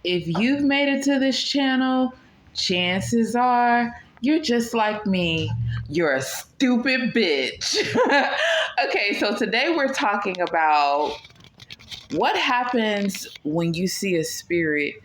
If you've made it to this channel, chances are you're just like me. You're a stupid bitch. Okay, so today we're talking about what happens when you see a spirit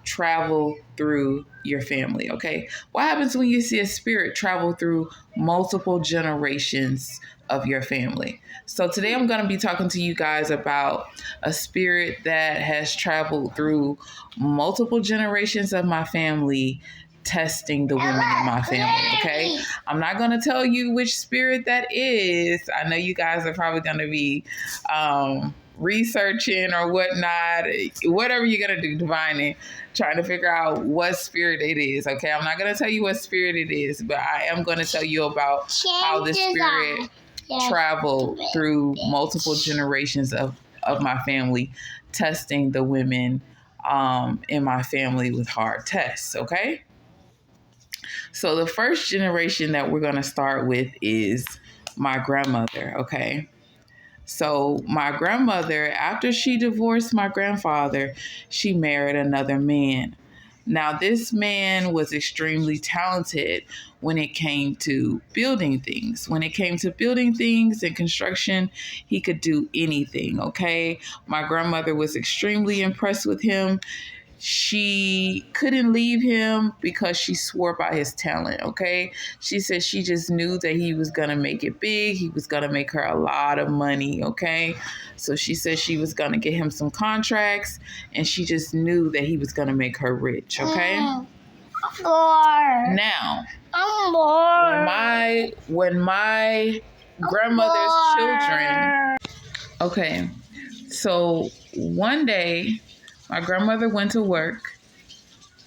travel through your family, okay? What happens when you see a spirit travel through multiple generations of your family? So today I'm going to be talking to you guys about a spirit that has traveled through multiple generations of my family, testing the women in my family, okay? I'm not going to tell you which spirit that is. I know you guys are probably going to be researching or whatnot, whatever you're going to do, divining, trying to figure out what spirit it is, okay? I'm not going to tell you what spirit it is, but I am going to tell you about how the spirit traveled through multiple generations of my family, testing the women in my family with hard tests, okay? So the first generation that we're going to start with is my grandmother, okay? So my grandmother, after she divorced my grandfather, she married another man. Now, this man was extremely talented when it came to building things. When it came to building things and construction, he could do anything, okay? My grandmother was extremely impressed with him. She couldn't leave him because she swore by his talent, okay? She said she just knew that he was going to make it big. He was going to make her a lot of money, okay? So she said she was going to get him some contracts, and she just knew that he was going to make her rich, okay? Now, when my grandmother's children, okay, so one day, my grandmother went to work.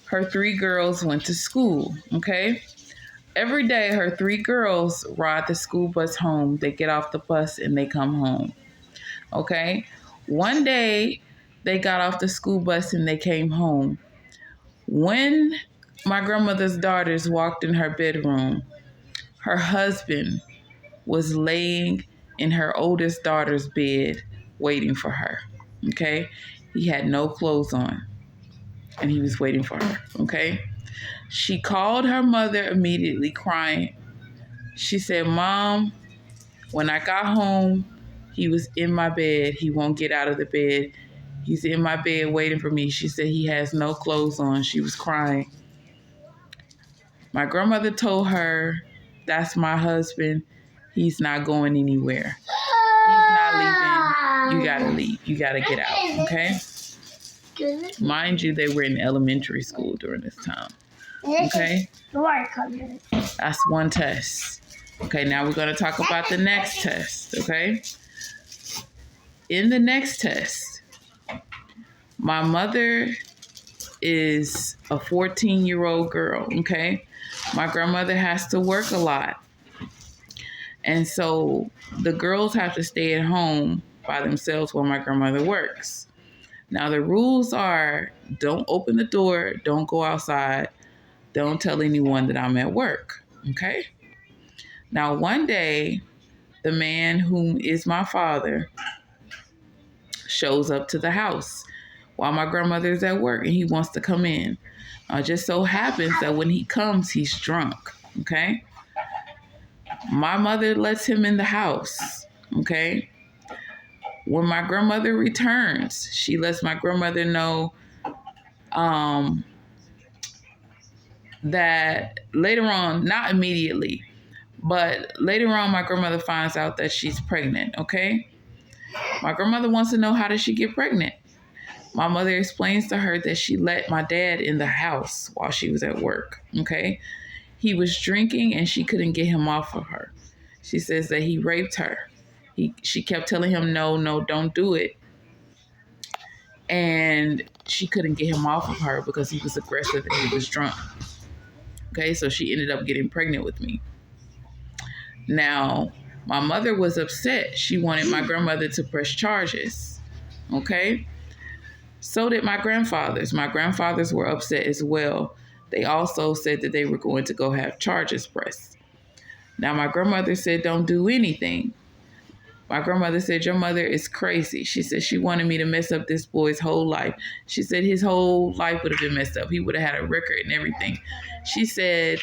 Her 3 girls went to school, okay? Every day, her 3 girls ride the school bus home. They get off the bus and they come home, okay? One day, they got off the school bus and they came home. When my grandmother's daughters walked in her bedroom, her husband was laying in her oldest daughter's bed waiting for her, okay? He had no clothes on. And he was waiting for her, okay? She called her mother immediately, crying. She said, "Mom, when I got home, he was in my bed. He won't get out of the bed. He's in my bed waiting for me." She said he has no clothes on. She was crying. My grandmother told her, "That's my husband. He's not going anywhere. He's not leaving. You gotta leave. You gotta get out, okay?" Mind you, they were in elementary school during this time. Okay? That's one test. Okay, now we're going to talk about the next test. Okay? In the next test, my mother is a 14-year-old girl. Okay? My grandmother has to work a lot. And so the girls have to stay at home by themselves while my grandmother works. Now, the rules are don't open the door, don't go outside, don't tell anyone that I'm at work, okay? Now, one day, the man whom is my father shows up to the house while my grandmother's at work and he wants to come in. Just so happens that when he comes, he's drunk, okay? My mother lets him in the house, okay? When my grandmother returns, she lets my grandmother know that later on, not immediately, but later on, my grandmother finds out that she's pregnant, okay? My grandmother wants to know, how did she get pregnant? My mother explains to her that she let my dad in the house while she was at work, okay? He was drinking and she couldn't get him off of her. She says that he raped her. She kept telling him, no, don't do it. And she couldn't get him off of her because he was aggressive and he was drunk. Okay, so she ended up getting pregnant with me. Now, my mother was upset. She wanted my grandmother to press charges. Okay? So did my grandfathers. My grandfathers were upset as well. They also said that they were going to go have charges pressed. Now, my grandmother said, don't do anything. My grandmother said, your mother is crazy. She said she wanted me to mess up this boy's whole life. She said his whole life would have been messed up. He would have had a record and everything. She said,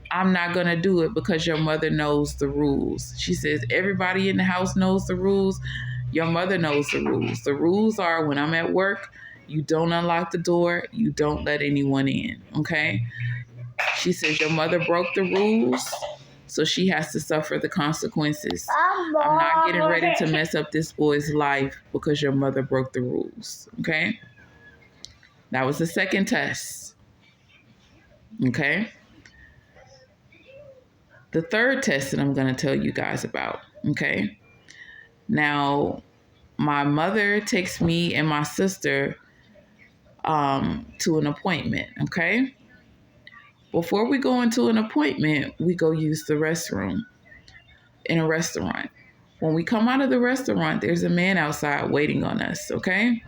I'm not going to do it because your mother knows the rules. She says, everybody in the house knows the rules. Your mother knows the rules. The rules are when I'm at work, you don't unlock the door. You don't let anyone in. Okay. She says, your mother broke the rules, so she has to suffer the consequences. I'm not getting ready to mess up this boy's life because your mother broke the rules. Okay. That was the second test. Okay. The third test that I'm going to tell you guys about, okay? Now, my mother takes me and my sister to an appointment, okay? Before we go into an appointment, we go use the restroom in a restaurant. When we come out of the restaurant, there's a man outside waiting on us, okay?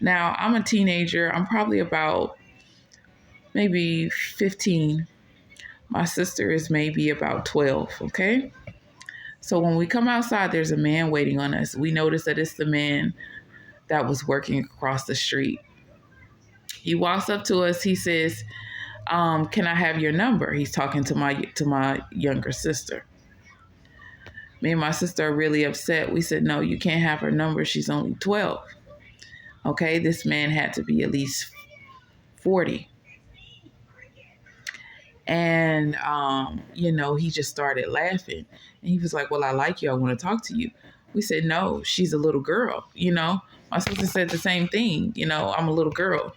Now, I'm a teenager. I'm probably about maybe 15. My sister is maybe about 12, okay? So when we come outside, there's a man waiting on us. We notice that it's the man that was working across the street. He walks up to us. He says, can I have your number? He's talking to my younger sister. Me and my sister are really upset. We said, no, you can't have her number. She's only 12. Okay, this man had to be at least 40. And, he just started laughing. And he was like, well, I like you. I want to talk to you. We said, no, she's a little girl. My sister said the same thing. I'm a little girl.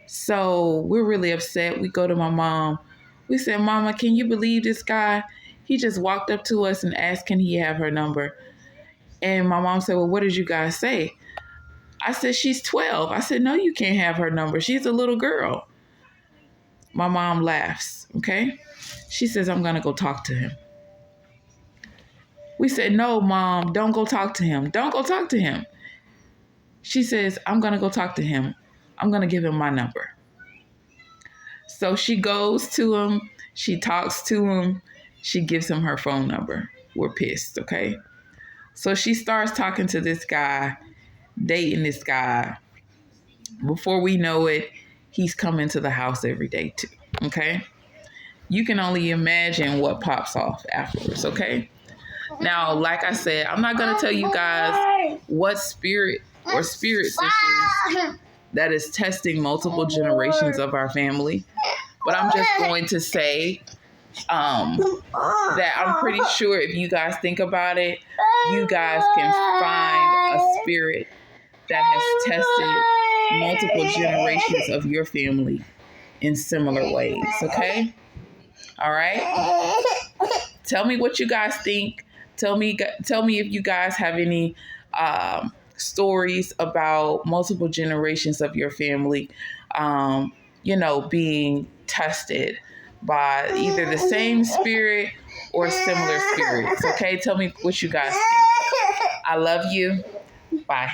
So we're really upset. We go to my mom. We said, Mama, can you believe this guy? He just walked up to us and asked, can he have her number? And my mom said, well, what did you guys say? I said, she's 12. I said, no, you can't have her number. She's a little girl. My mom laughs, okay? She says, I'm going to go talk to him. We said, no, Mom, don't go talk to him. Don't go talk to him. She says, I'm going to go talk to him. I'm going to give him my number. So she goes to him. She talks to him. She gives him her phone number. We're pissed, okay? So she starts talking to this guy, dating this guy. Before we know it, he's coming to the house every day too, okay? You can only imagine what pops off afterwards, okay? Now, like I said, I'm not going to tell you guys what spirit or spirits this is that is testing multiple generations of our family. But I'm just going to say that I'm pretty sure if you guys think about it, you guys can find a spirit that has tested multiple generations of your family in similar ways, okay? All right? Tell me what you guys think. Tell me if you guys have any stories about multiple generations of your family, being tested by either the same spirit or similar spirits, okay? Tell me what you guys think. I love you. Bye.